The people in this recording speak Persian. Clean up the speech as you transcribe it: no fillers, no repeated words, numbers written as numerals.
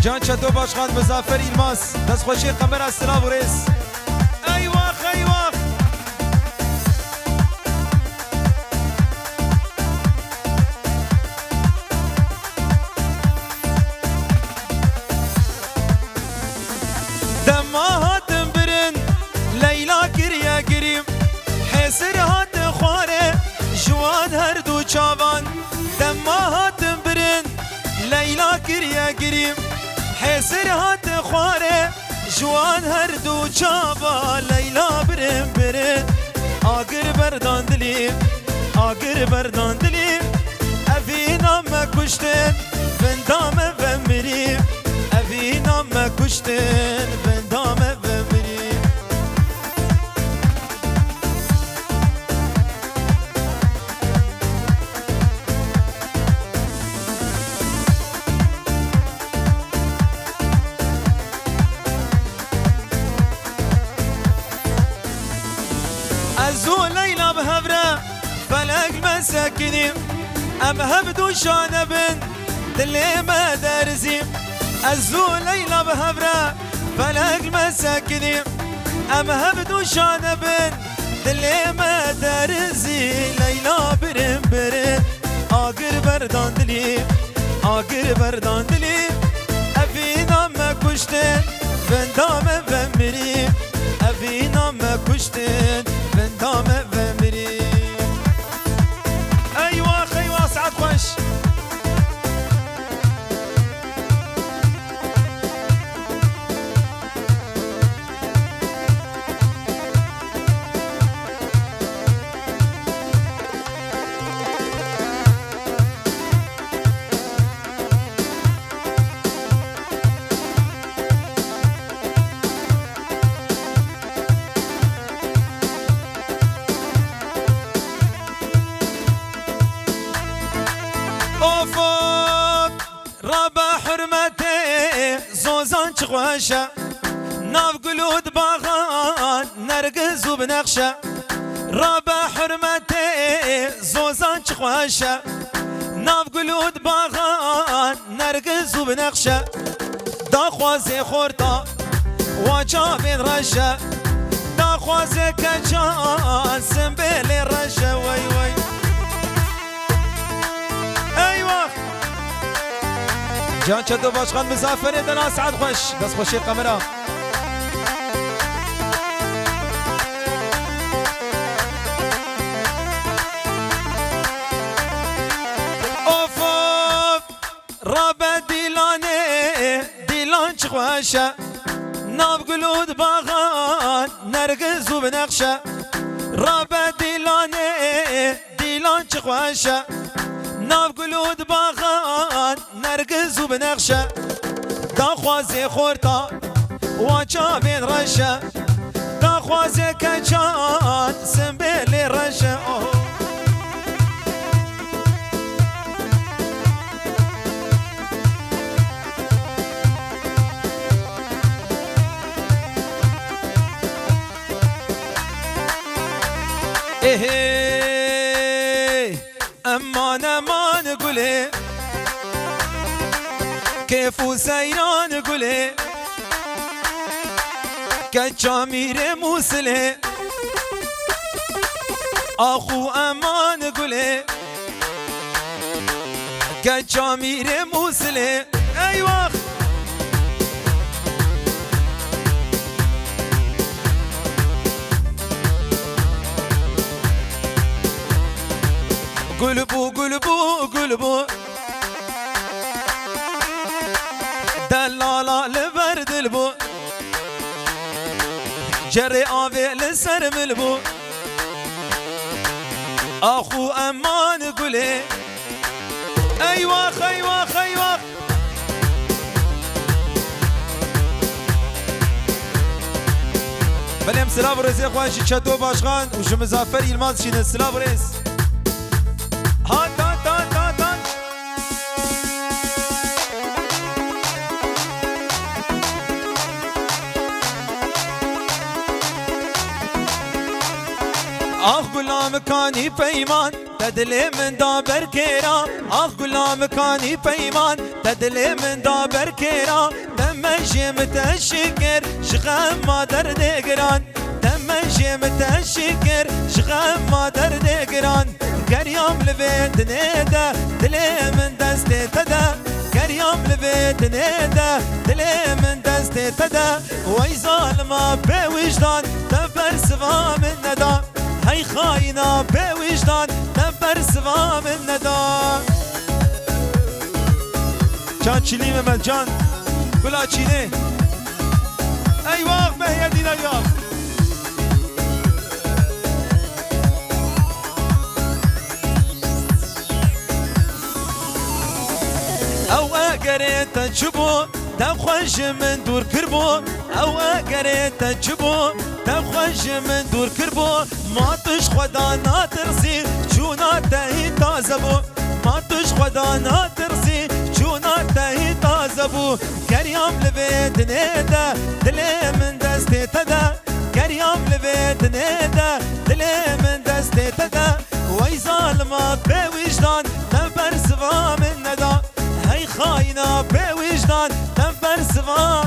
جان چطور باشخان مزافر ایلماس دست خوشی قمر از سلام و ریس ای واخ ای واخ دما هاتم برن لیلا گریه گریم حسر هات خواره جوان هر دو چاوان دما هاتم برن لیلا گریه گریم حسر هات خواره جوان هر دو چاوا لیلا برم برن آگر بردان دلیم آگر بردان دلیم اوینام کشتن بندام و مریم اوینام کشتن بندام و مریم ازو لیلا بهبره فلک مساکنیم ام هبدو شانبن دلی ما درزیم ازو لیلا بهبره فلک مساکنیم ام هبدو شانبن دلی ما درزی لیلا برم برم آگر بردان دلیم آگر بردان دلیم افینام کشتن بندام و مریم افینام کشتن بندام و مریم ایوا خیوا سعد خوش خوشه ناف قلود باغان نرقز وبنقشه رابع حرمتي زوزان خوشه ناف قلود باغان نرقز وبنقشه دا خوازي خورتا واجا بين رشه دا خوازي كجان سنبيلي رشه وي وي ايوه جان چطور باشخان مسافر دنا سعد خوش دست خوشی قمرا اوف اوف رابع دیلانه دیلان چه خوشه ناب قلود باغان نرقز و بنقشه رابع دیلانه دیلان چه خوشه ناف قلود باغان نرقز وبنقشه دا خوازي خورتا واجا بين رشه دا خوازي كجان سنبيلي رشه امان امان قولي كيف سيران قولي كجامير موسلي اخو امان قولي كجامير موسلي ايوه قلبو قلبو قلبو دلالا لبرد البو جري آوي لسر ملبو اخو امان قولي ايواخ ايواخ ايواخ بلیم سلام رزي خواشي چطو باشخان وشو مزافر يلماز شين السلام رز هات هات هات هات هات آخ غلام کانی پیمان تدلي من دا بركيرا آخ كلا مكاني بيمان تدلي من دا بركيرا دمجي متشكر شغم ما درد قران دمجي متشكر شغم ما درد قران كريم لبيت نيدا دلي من دستي تدا كريم لبيت نيدا دلي من دستي تدا وي ظالمة بوجدان تبر سوا من ندا هي خاينة بوجدان تبر سوا من ندا جان چلی محمد جان بلا چینه ای واق به یدین ایام او اگرت تجبو تخوش من دور کربو او اگرت تجبو تخوش من دور کربو ما تش خدا ناترسی چونا تهی تازه بو ما تش خدا ناترسی چونا تهی تازه بو کریم لبید نیده دلی من دستی تده کریم لبید نیده دلی من دستی تده وی ظالما به وجدان نبر سوا من ندا هی خاينة بوجدان تنبر سوا